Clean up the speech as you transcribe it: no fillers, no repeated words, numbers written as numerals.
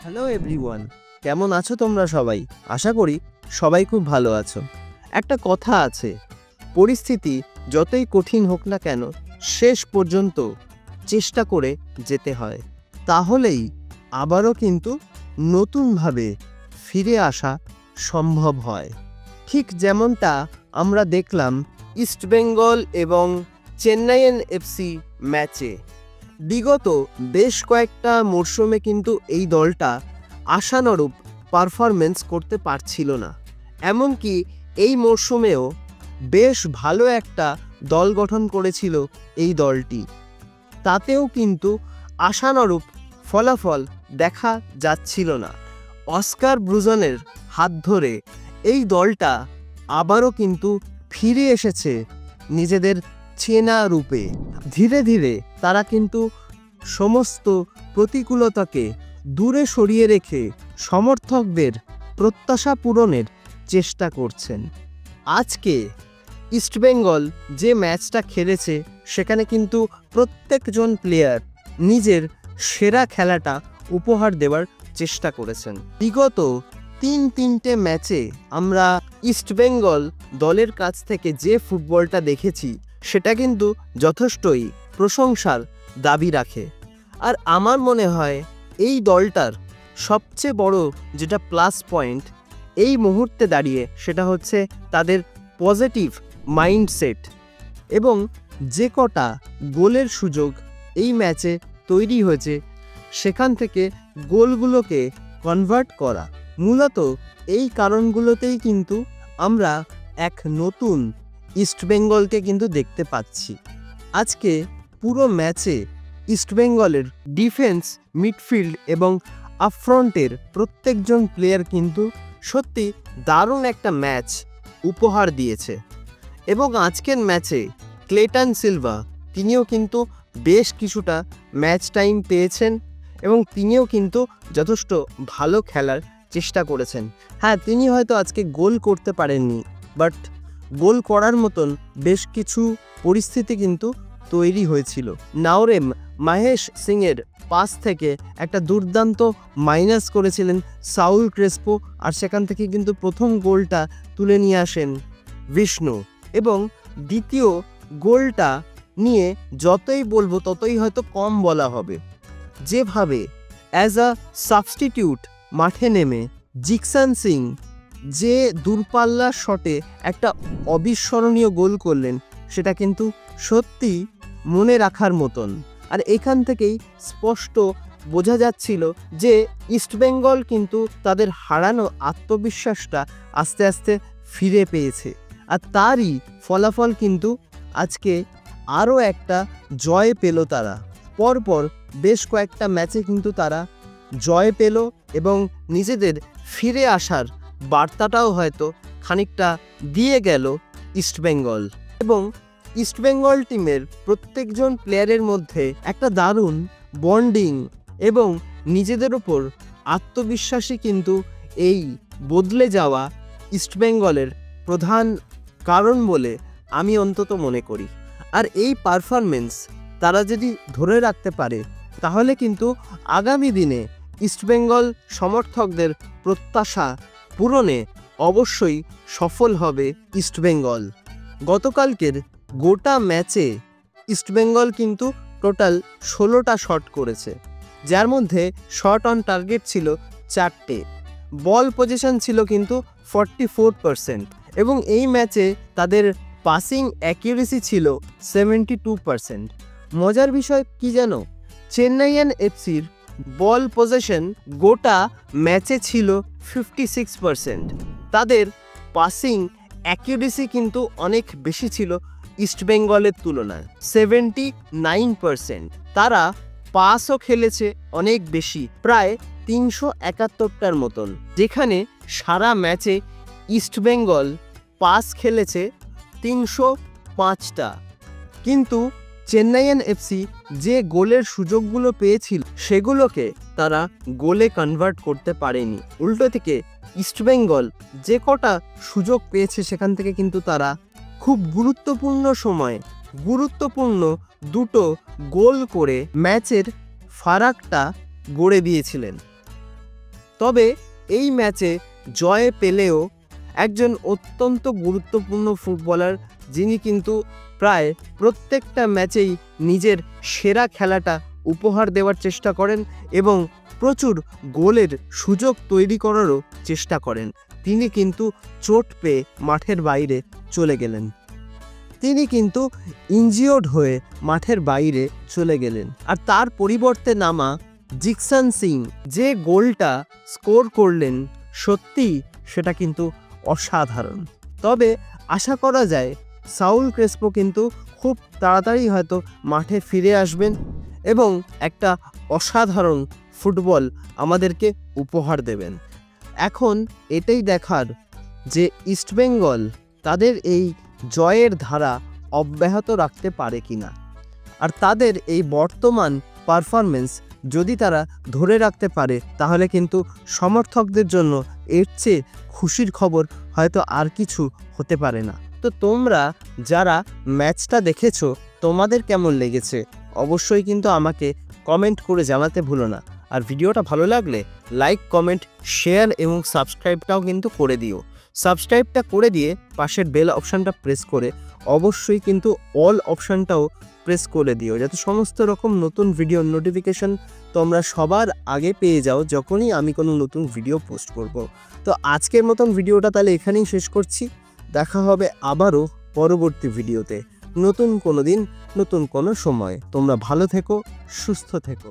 Hello everyone, কেমন আছো তোমরা সবাই? আশা করি সবাই খুব ভালো আছো। একটা কথা আছে, পরিস্থিতি যতই কঠিন হোক না কেন শেষ পর্যন্ত চেষ্টা করে যেতে হয়, তাহলেই আবারও কিন্তু নতুনভাবে ফিরে আসা সম্ভব হয়। ঠিক যেমনটা আমরা দেখলাম ইস্টবেঙ্গল এবং চেন্নাইয়েন এফসি ম্যাচে। বিগত বেশ কয়েকটা মরশুমে কিন্তু এই দলটা আশানুরূপ পারফরমেন্স করতে পারছিল না। এমনকি এই মরশুমেও বেশ ভালো একটা দল গঠন করেছিল এই দলটি, তাতেও কিন্তু আশানুরূপ ফলাফল দেখা যাচ্ছিল না। অস্কার ব্রুজনের হাত ধরে এই দলটা আবারও কিন্তু ফিরে এসেছে নিজেদের চেনা রূপে। ধীরে ধীরে তারা কিন্তু সমস্ত প্রতিকূলতাকে দূরে সরিয়ে রেখে সমর্থকদের প্রত্যাশা পূরণের চেষ্টা করছেন। আজকে ইস্টবেঙ্গল যে ম্যাচটা খেলেছে সেখানে কিন্তু প্রত্যেকজন প্লেয়ার নিজের সেরা খেলাটা উপহার দেওয়ার চেষ্টা করেছেন। বিগত তিনটে ম্যাচে আমরা ইস্টবেঙ্গল দলের কাছ থেকে যে ফুটবলটা দেখেছি সেটা কিন্তু যথেষ্টই প্রশংসার দাবি রাখে। আর আমার মনে হয় এই দলটার সবচেয়ে বড় যেটা প্লাস পয়েন্ট এই মুহূর্তে দাঁড়িয়ে সেটা হচ্ছে তাদের পজিটিভ মাইন্ডসেট এবং যে কটা গোলের সুযোগ এই ম্যাচে তৈরি হয়েছে সেখান থেকে গোলগুলোকে কনভার্ট করা। মূলত এই কারণগুলোতেই কিন্তু আমরা এক নতুন ইস্টবেঙ্গলকে কিন্তু দেখতে পাচ্ছি। আজকে পুরো ম্যাচে ইস্টবেঙ্গলের ডিফেন্স, মিডফিল্ড এবং আপফ্রন্টের প্রত্যেকজন প্লেয়ার কিন্তু সত্যি দারুণ একটা ম্যাচ উপহার দিয়েছে। এবং আজকের ম্যাচে ক্লেটন সিলভা তিনিও কিন্তু বেশ কিছুটা ম্যাচ টাইম পেয়েছেন এবং তিনিও কিন্তু যথেষ্ট ভালো খেলার চেষ্টা করেছেন। হ্যাঁ, তিনি হয়তো আজকে গোল করতে পারেননি, বাট গোল করার মতন বেশ কিছু পরিস্থিতি কিন্তু তৈরি হয়েছিল। নাওরেম মহেশ সিংয়ের পাস থেকে একটা দুর্দান্ত মাইনাস করেছিলেন সাউল ক্রেসপো, আর সেখান থেকে কিন্তু প্রথম গোলটা তুলে নিয়ে আসেন বিষ্ণু। এবং দ্বিতীয় গোলটা নিয়ে যতই বলবো ততই হয়তো কম বলা হবে। যেভাবে অ্যাজ আ সাবস্টিটিউট মাঠে নেমে জিকসান সিং যে দূরপাল্লার শটে একটা অবিস্মরণীয় গোল করলেন সেটা কিন্তু সত্যি মনে রাখার মতন। আর এখান থেকেই স্পষ্ট বোঝা যাচ্ছিল যে ইস্টবেঙ্গল কিন্তু তাদের হারানো আত্মবিশ্বাসটা আস্তে আস্তে ফিরে পেয়েছে। আর তারই ফলাফল কিন্তু আজকে আরও একটা জয় পেল তারা। পরপর বেশ কয়েকটা ম্যাচে কিন্তু তারা জয় পেল এবং নিজেদের ফিরে আসার বার্তাটাও হয়তো খানিকটা দিয়ে গেল ইস্টবেঙ্গল। এবং ইস্টবেঙ্গল টিমের প্রত্যেকজন প্লেয়ারের মধ্যে একটা দারুণ বন্ডিং এবং নিজেদের ওপর আত্মবিশ্বাসী কিন্তু এই বদলে যাওয়া ইস্টবেঙ্গলের প্রধান কারণ বলে আমি অন্তত মনে করি। আর এই পারফরমেন্স তারা যদি ধরে রাখতে পারে তাহলে কিন্তু আগামী দিনে ইস্টবেঙ্গল সমর্থকদের প্রত্যাশা পূরণে অবশ্যই সফল হবে ইস্টবেঙ্গল। গতকালকের গোটা ম্যাচে ইস্টবেঙ্গল কিন্তু টোটাল 16টা শট করেছে, যার মধ্যে শট অন টার্গেট ছিল 4টে। বল পজিশন ছিল কিন্তু 44% এবং এই ম্যাচে তাদের পাসিং অ্যাকিউরেসি ছিল 72%। মজার বিষয় কি জানো, চেন্নাইয়ান এফসির বল পজিশন গোটা ম্যাচে ছিল 56%। তাদের পাসিং অ্যাকিউরেসি কিন্তু অনেক বেশি ছিল ইস্টবেঙ্গলের তুলনায়, 79%। তারা পাসও খেলেছে অনেক বেশি, প্রায় 371টার মতন, যেখানে সারা ম্যাচে ইস্টবেঙ্গল পাস খেলেছে 305টা। কিন্তু চেন্নাইয়ান এফসি যে গোলের সুযোগগুলো পেয়েছিল সেগুলোকে তারা গোলে কনভার্ট করতে পারেনি। উল্টো থেকে ইস্টবেঙ্গল যে কটা সুযোগ পেয়েছে সেখান থেকে কিন্তু তারা খুব গুরুত্বপূর্ণ সময়ে গুরুত্বপূর্ণ দুটো গোল করে ম্যাচের ফারাকটা গড়ে দিয়েছিলেন। তবে এই ম্যাচে জয় পেলেও একজন অত্যন্ত গুরুত্বপূর্ণ ফুটবলার, যিনি কিন্তু প্রায় প্রত্যেকটা ম্যাচেই নিজের সেরা খেলাটা উপহার দেওয়ার চেষ্টা করেন এবং প্রচুর গোলের সুযোগ তৈরি করারও চেষ্টা করেন, তিনি কিন্তু চোট পেয়ে মাঠের বাইরে চলে গেলেন। তিনি কিন্তু ইনজিওর্ড হয়ে মাঠের বাইরে চলে গেলেন। আর তার পরিবর্তে নামা জিকসন সিং যে গোলটা স্কোর করলেন, সত্যি সেটা কিন্তু অসাধারণ। তবে আশা করা যায় সাউল ক্রেসপো কিন্তু খুব তাড়াতাড়ি হয়তো মাঠে ফিরে আসবেন এবং একটা অসাধারণ ফুটবল আমাদেরকে উপহার দেবেন। এখন এটাই দেখার যে ইস্টবেঙ্গল তাদের এই জয়ের ধারা অব্যাহত রাখতে পারে কিনা, আর তাদের এই বর্তমান পারফরমেন্স যদি তারা ধরে রাখতে পারে, তাহলে কিন্তু সমর্থকদের জন্য এর চেয়ে খুশির খবর হয়তো আর কিছু হতে পারে না। তো তোমরা যারা ম্যাচটা দেখেছো, তোমাদের কেমন লেগেছে অবশ্যই কিন্তু আমাকে কমেন্ট করে জানাতে ভুলো না। আর ভিডিওটা ভালো লাগলে লাইক, কমেন্ট, শেয়ার এবং সাবস্ক্রাইবটাও কিন্তু করে দিও। সাবস্ক্রাইবটা করে দিয়ে পাশের বেল অপশানটা প্রেস করে অবশ্যই কিন্তু অল অপশানটাও প্রেস করে দিও, যাতে সমস্ত রকম নতুন ভিডিওর নোটিফিকেশন তোমরা সবার আগে পেয়ে যাও যখনই আমি কোনো নতুন ভিডিও পোস্ট করব। তো আজকের মতন ভিডিওটা তাহলে এখানেই শেষ করছি। দেখা হবে আবারও পরবর্তী ভিডিওতে, নতুন কোনো দিন, নতুন কোনো সময়। তোমরা ভালো থেকো, সুস্থ থেকো।